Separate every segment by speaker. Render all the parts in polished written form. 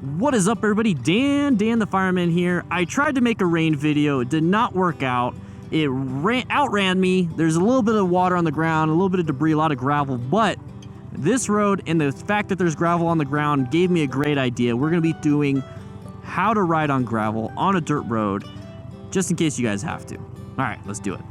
Speaker 1: What is up, everybody? Dan the fireman here. I tried to make a rain video. It did not work out. It outran me. There's a little bit of water on the ground, a little bit of debris, a lot of gravel, but this road and the fact that there's gravel on the ground gave me a great idea. We're going to be doing how to ride on gravel on a dirt road, just in case you guys have to. All right, let's do it.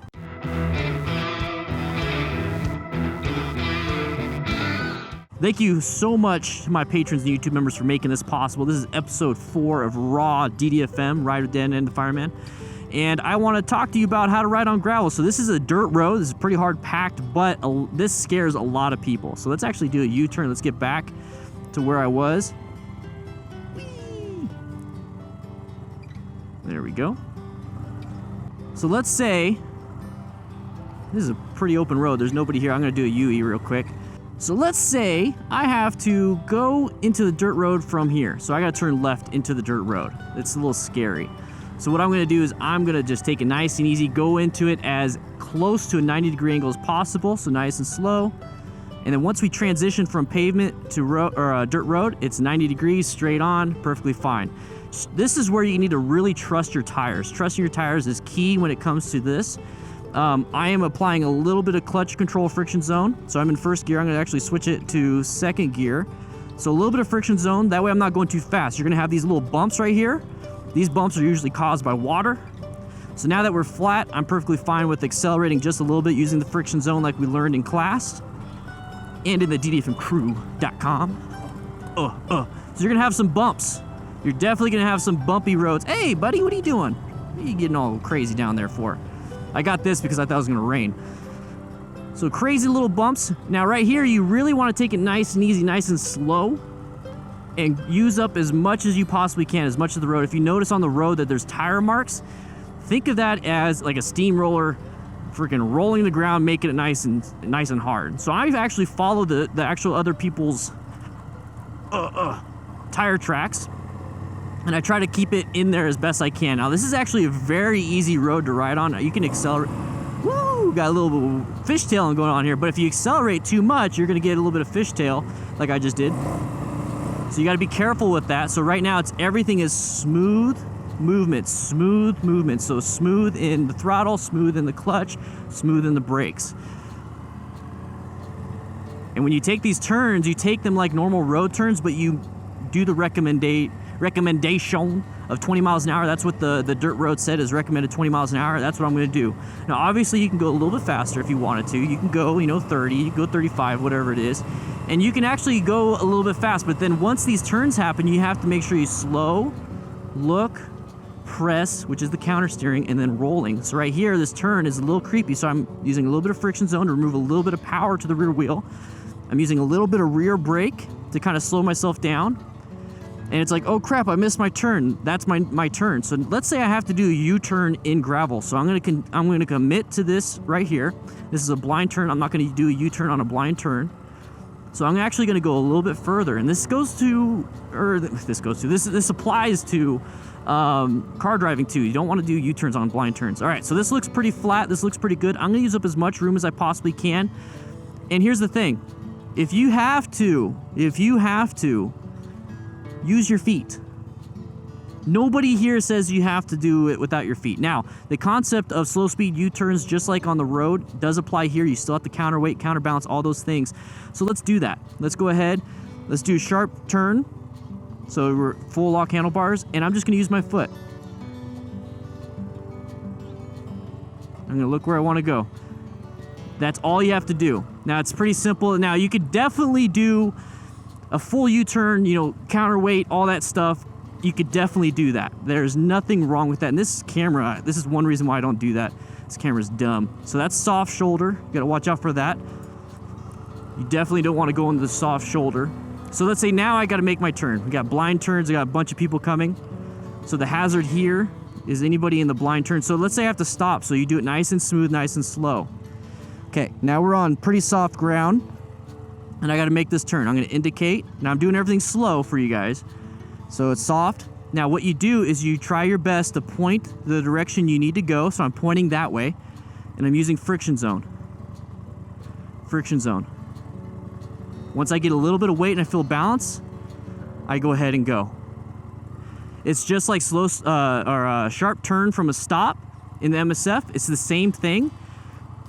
Speaker 1: Thank you so much to my patrons and YouTube members for making this possible. This is episode 4 of Raw DDFM, Ride with Dan and the Fireman. And I want to talk to you about how to ride on gravel. So this is a dirt road. This is pretty hard packed, but this scares a lot of people. So let's actually do a U-turn. Let's get back to where I was. Whee! There we go. So let's say this is a pretty open road. There's nobody here. I'm going to do a UE real quick. So let's say I have to go into the dirt road from here. So I got to turn left into the dirt road. It's a little scary. So what I'm going to do is I'm going to just take it nice and easy, go into it as close to a 90-degree angle as possible, so nice and slow. And then once we transition from pavement to dirt road, it's 90 degrees, straight on, perfectly fine. This is where you need to really trust your tires. Trusting your tires is key when it comes to this. I am applying a little bit of clutch control friction zone. So I'm in first gear. I'm going to actually switch it to second gear. So a little bit of friction zone. That way I'm not going too fast. You're going to have these little bumps right here. These bumps are usually caused by water. So now that we're flat, I'm perfectly fine with accelerating just a little bit using the friction zone like we learned in class and in the ddfmcrew.com. So you're going to have some bumps. You're definitely going to have some bumpy roads. Hey, buddy, what are you doing? What are you getting all crazy down there for? I got this because I thought it was going to rain. So crazy little bumps. Now right here, you really want to take it nice and easy, nice and slow, and use up as much as you possibly can, as much of the road. If you notice on the road that there's tire marks, think of that as like a steamroller freaking rolling the ground, making it nice and hard. So I've actually followed the actual other people's tire tracks, and I try to keep it in there as best I can. Now, this is actually a very easy road to ride on. You can accelerate. Woo! Got a little fishtailing going on here, but if you accelerate too much, you're going to get a little bit of fishtail, like I just did. So you got to be careful with that. So right now, everything is smooth movement, smooth movement. So smooth in the throttle, smooth in the clutch, smooth in the brakes. And when you take these turns, you take them like normal road turns, but you do the recommendation of 20 miles an hour. That's what the dirt road said is recommended 20 miles an hour. That's what I'm going to do. Now, obviously, you can go a little bit faster if you wanted to. You can go, 30, you can go 35, whatever it is. And you can actually go a little bit fast. But then once these turns happen, you have to make sure you slow, look, press, which is the counter steering, and then rolling. So right here, this turn is a little creepy. So I'm using a little bit of friction zone to remove a little bit of power to the rear wheel. I'm using a little bit of rear brake to kind of slow myself down. And it's like, oh crap, I missed my turn. That's my turn. So let's say I have to do a U-turn in gravel. So I'm gonna commit to this right here. This is a blind turn. I'm not gonna do a U-turn on a blind turn. So I'm actually gonna go a little bit further. And this applies to car driving too. You don't want to do U-turns on blind turns. All right, so this looks pretty flat. This looks pretty good. I'm gonna use up as much room as I possibly can. And here's the thing. If you have to, use your feet. Nobody here says you have to do it without your feet. Now, the concept of slow speed U-turns, just like on the road, does apply here. You still have to counterweight, counterbalance, all those things. So let's do that. Let's go ahead. Let's do a sharp turn. So we're full lock handlebars, and I'm just gonna use my foot. I'm gonna look where I wanna go. That's all you have to do. Now, it's pretty simple. Now, you could definitely do a full U-turn, counterweight, all that stuff. You could definitely do that. There's nothing wrong with that. And this camera, this is one reason why I don't do that. This camera's dumb. So that's soft shoulder. You gotta watch out for that. You definitely don't want to go into the soft shoulder. So let's say now I gotta make my turn. We got blind turns. I got a bunch of people coming. So the hazard here is anybody in the blind turn. So let's say I have to stop. So you do it nice and smooth, nice and slow. Okay, now we're on pretty soft ground. And I got to make this turn. I'm going to indicate. Now I'm doing everything slow for you guys. So it's soft. Now what you do is you try your best to point the direction you need to go. So I'm pointing that way. And I'm using friction zone. Friction zone. Once I get a little bit of weight and I feel balance, I go ahead and go. It's just like sharp turn from a stop in the MSF. It's the same thing.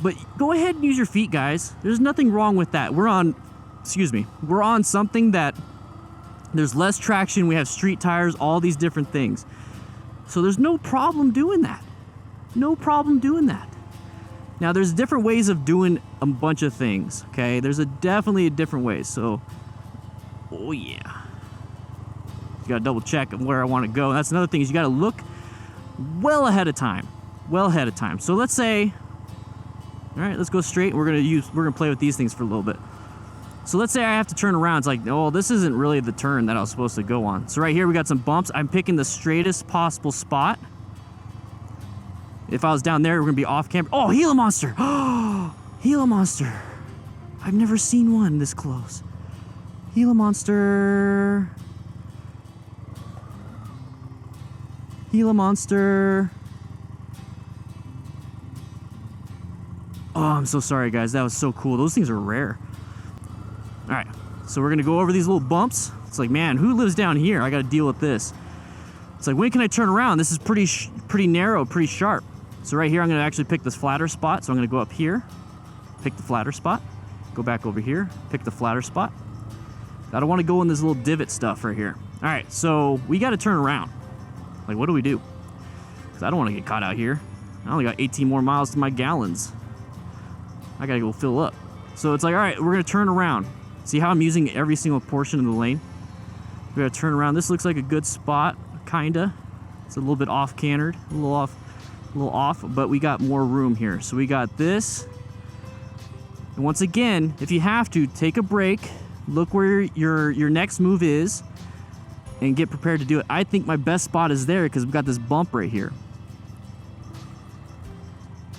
Speaker 1: But go ahead and use your feet, guys. There's nothing wrong with that. We're on something that there's less traction. We have street tires, all these different things. So there's no problem doing that. No problem doing that. Now, there's different ways of doing a bunch of things, okay? There's definitely a different way. So, oh yeah. You gotta double check where I want to go. And that's another thing, is you gotta look well ahead of time. Well ahead of time. So let's say, all right, let's go straight. We're gonna play with these things for a little bit. So let's say I have to turn around. It's like, oh, this isn't really the turn that I was supposed to go on. So right here, we got some bumps. I'm picking the straightest possible spot. If I was down there, we're gonna be off camera. Oh, Gila monster! Oh, Gila monster. I've never seen one this close. Gila monster. Gila monster. Oh, I'm so sorry, guys. That was so cool. Those things are rare. All right, so we're gonna go over these little bumps. It's like, man, who lives down here? I gotta deal with this. It's like, when can I turn around? This is pretty narrow, pretty sharp. So right here, I'm gonna actually pick this flatter spot. So I'm gonna go up here, pick the flatter spot, go back over here, pick the flatter spot. I don't wanna go in this little divot stuff right here. All right, so we gotta turn around. Like, what do we do? Because I don't wanna get caught out here. I only got 18 more miles to my gallons. I gotta go fill up. So it's like, all right, we're gonna turn around. See how I'm using every single portion of the lane? We gotta turn around. This looks like a good spot, kinda. It's a little bit off-cantered, a little off, but we got more room here. So we got this. And once again, if you have to, take a break, look where your next move is, and get prepared to do it. I think my best spot is there because we've got this bump right here.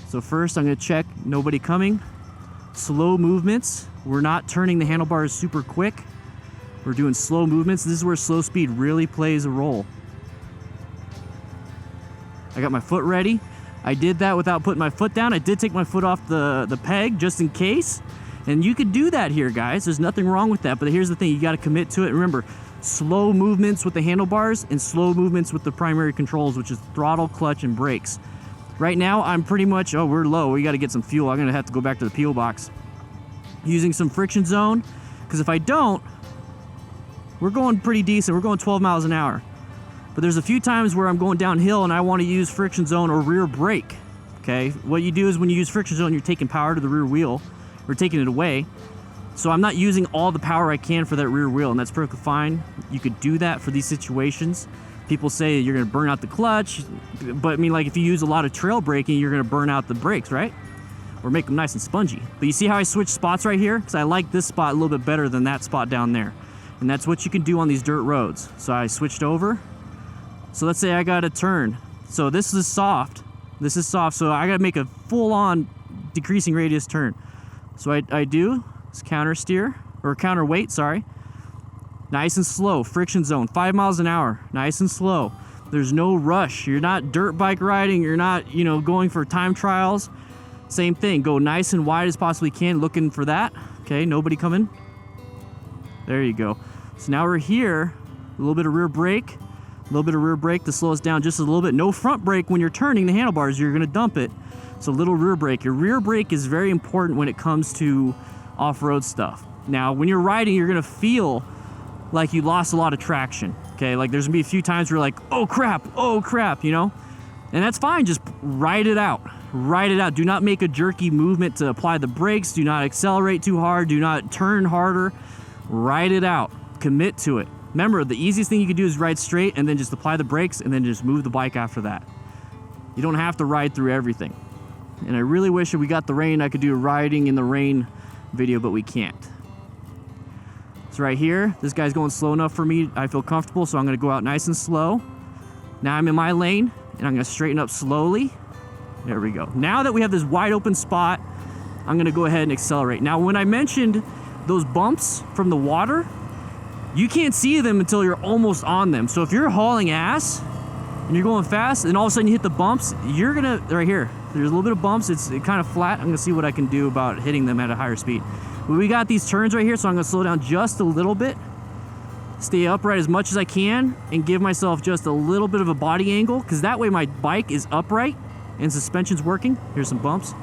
Speaker 1: So first, I'm gonna check nobody coming. Slow movements. We're not turning the handlebars super quick. We're doing slow movements. This is where slow speed really plays a role. I got my foot ready. I did that without putting my foot down. I did take my foot off the peg just in case. And you could do that here, guys. There's nothing wrong with that. But here's the thing. You got to commit to it. Remember, slow movements with the handlebars and slow movements with the primary controls, which is throttle, clutch, and brakes. Right now, I'm pretty much, oh, we're low. We got to get some fuel. I'm going to have to go back to the peel box. Using some friction zone. Because if I don't, we're going pretty decent. We're going 12 miles an hour. But there's a few times where I'm going downhill and I want to use friction zone or rear brake. Okay, what you do is when you use friction zone, you're taking power to the rear wheel. We're taking it away. So I'm not using all the power I can for that rear wheel, and that's perfectly fine. You could do that for these situations. People say you're going to burn out the clutch, but I mean, like, if you use a lot of trail braking, you're going to burn out the brakes, right? Or make them nice and spongy. But you see how I switched spots right here? Because I like this spot a little bit better than that spot down there. And that's what you can do on these dirt roads. So I switched over. So let's say I got a turn. So this is soft. This is soft, so I got to make a full-on decreasing radius turn. So I do is counter steer, or counterweight, sorry. Nice and slow, friction zone, 5 miles an hour, nice and slow. There's no rush. You're not dirt bike riding. You're not, going for time trials. Same thing, go nice and wide as possibly can, looking for that. Okay, nobody coming. There you go. So now we're here, a little bit of rear brake, a little bit of rear brake to slow us down just a little bit. No front brake when you're turning the handlebars, you're gonna dump it. So a little rear brake. Your rear brake is very important when it comes to off-road stuff. Now, when you're riding, you're gonna feel like you lost a lot of traction, okay? Like there's gonna be a few times where you're like, oh crap, And that's fine, just ride it out. Ride it out. Do not make a jerky movement to apply the brakes. Do not accelerate too hard. Do not turn harder. Ride it out. Commit to it. Remember, the easiest thing you can do is ride straight and then just apply the brakes and then just move the bike after that. You don't have to ride through everything. And I really wish that we got the rain. I could do a riding in the rain video, but we can't. So right here, this guy's going slow enough for me. I feel comfortable, so I'm going to go out nice and slow. Now I'm in my lane, and I'm going to straighten up slowly. There we go. Now that we have this wide open spot, I'm going to go ahead and accelerate. Now, when I mentioned those bumps from the water, you can't see them until you're almost on them. So if you're hauling ass and you're going fast and all of a sudden you hit the bumps, you're gonna, right here, there's a little bit of bumps. It's kind of flat. I'm gonna see what I can do about hitting them at a higher speed. But we got these turns right here, so I'm gonna slow down just a little bit. stay upright as much as I can and give myself just a little bit of a body angle, because that way my bike is upright and suspension's working. Here's some bumps.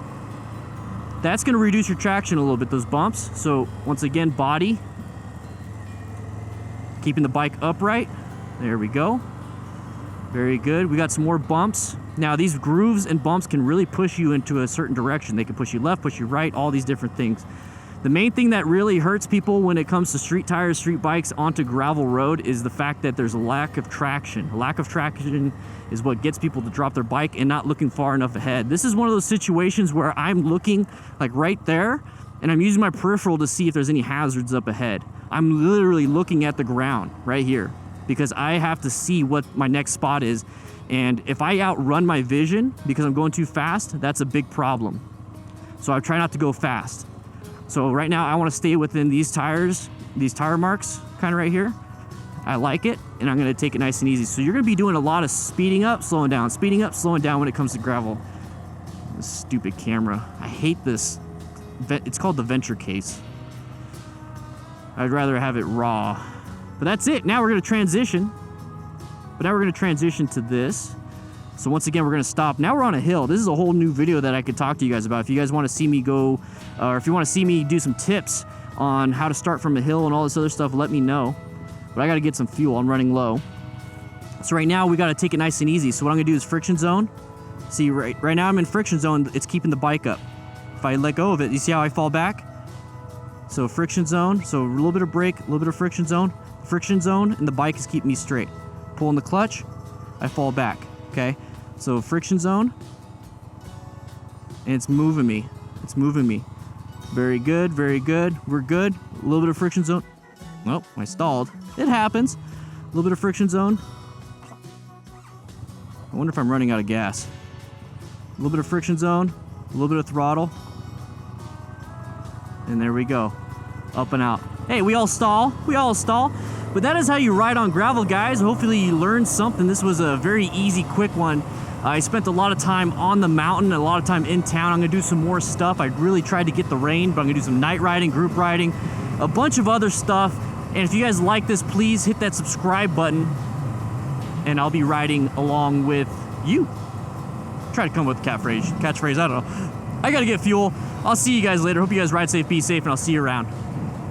Speaker 1: That's going to reduce your traction a little bit, those bumps. So once again, body, keeping the bike upright. There we go. Very good. We got some more bumps. Now these grooves and bumps can really push you into a certain direction. They can push you left, push you right, all these different things. The main thing that really hurts people when it comes to street tires, street bikes onto gravel road is the fact that there's a lack of traction. A lack of traction is what gets people to drop their bike and not looking far enough ahead. This is one of those situations where I'm looking like right there and I'm using my peripheral to see if there's any hazards up ahead. I'm literally looking at the ground right here because I have to see what my next spot is. And if I outrun my vision because I'm going too fast, that's a big problem. So I try not to go fast. So right now I want to stay within these tires, these tire marks kind of right here. I like it, and I'm going to take it nice and easy. So you're going to be doing a lot of speeding up, slowing down when it comes to gravel. This stupid camera. I hate this. It's called the venture case. I'd rather have it raw. But that's it. Now we're going to transition. To this. So once again, we're going to stop. Now we're on a hill. This is a whole new video that I could talk to you guys about. If you guys want to see me go, or if you want to see me do some tips on how to start from a hill and all this other stuff, let me know. But I got to get some fuel. I'm running low. So right now we got to take it nice and easy. So what I'm going to do is friction zone. See, right now I'm in friction zone. It's keeping the bike up. If I let go of it, you see how I fall back? So friction zone. So a little bit of brake, a little bit of friction zone, and the bike is keeping me straight. Pulling the clutch, I fall back. Okay, so friction zone, and it's moving me. Very good, very good. We're good. A little bit of friction zone. Nope, I stalled. It happens. A little bit of friction zone. I wonder if I'm running out of gas. A little bit of friction zone, a little bit of throttle, and there we go. Up and out. Hey, we all stall. But that is how you ride on gravel, guys. Hopefully you learned something. This was a very easy, quick one. I spent a lot of time on the mountain, a lot of time in town. I'm gonna do some more stuff. I really tried to get the rain, but I'm gonna do some night riding, group riding, a bunch of other stuff. And if you guys like this, please hit that subscribe button and I'll be riding along with you. Try to come up with a catchphrase, I don't know. I gotta get fuel. I'll see you guys later. Hope you guys ride safe, be safe, and I'll see you around.